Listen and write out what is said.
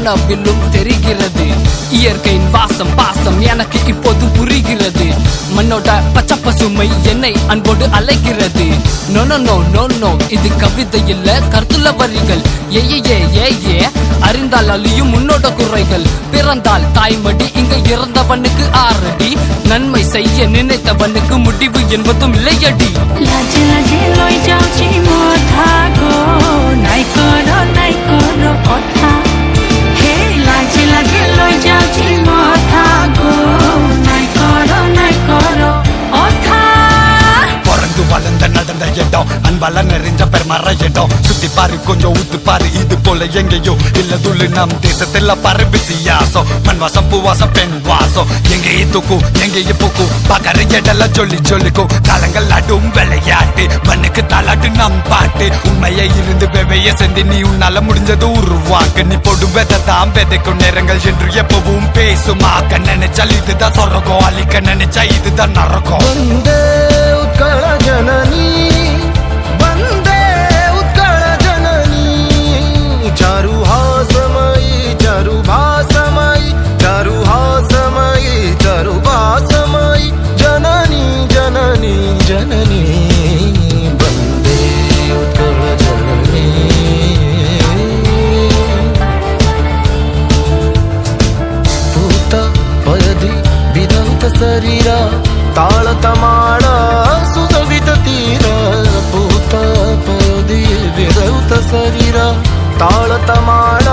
வானவில்லும் தெரிகிறது. இயற்கையின் வாசம் பாசம் எனக்கு இப்போது புரிகிறது. மண்ணோட பச்சை பசுமை என்னை அன்போடு அழைக்கிறது. No no no no no, இது கவிதை இல்ல கருத்துள்ள வரிகள். ஏ ஏ ஏ ஏ, அறிந்தால் அழியும் உன்னோட குறைகள். பிறந்தால் தாய்மடி, இங்க இறந்தவனுக்கு ஆறடி. நன்மை செய்ய நினைத்தவனுக்கு முடிவு என்பதும் இல்லையடி. வளர்ந்த நடந்த இடம் அன்பால நிறைஞ்ச பெருமர இடம். சுத்தி பாரு கொஞ்சம் ஊத்து பாரு, இது போல எங்கேயோ இல்ல துள்ளு நம் தேசத்துல பாரு வித்தியாசம். மண் வாசம் பூ வாசம் பெண் வாசம் எங்கேயே தூக்கும் எங்கேயே பூக்கும். பகர இடல சொல்லி சொல்லிக்கும் காலங்கள் அடும் விளையாட்டு. மண்ணுக்கு தாளாட்டு நம் பாட்டு. உண்மையை இருந்து வெவைய செஞ்சு நீ உன்னால முடிஞ்சது உருவாக்கு. நீ போடும் வெதை தான் விதைக்கும் நேரங்கள் என்று எப்பவும் பேசுமாக்க. நினைச்சால் இதுதான் சொரகம், அழிக்க நினைச்சா இதுதான் நரகம். उत्कल जननी वंदे उत्कल जननी. चारुहासमयी चारुभासमयी चारुहासमयी चारुभासमयी जननी जननी जननी वंदे उत्कल जननी. पूत पयदि विधौत शरीरा ताळ तमाळ सुजवित तीर. पूत पयदि विधौत शरीर ताळ तमाळ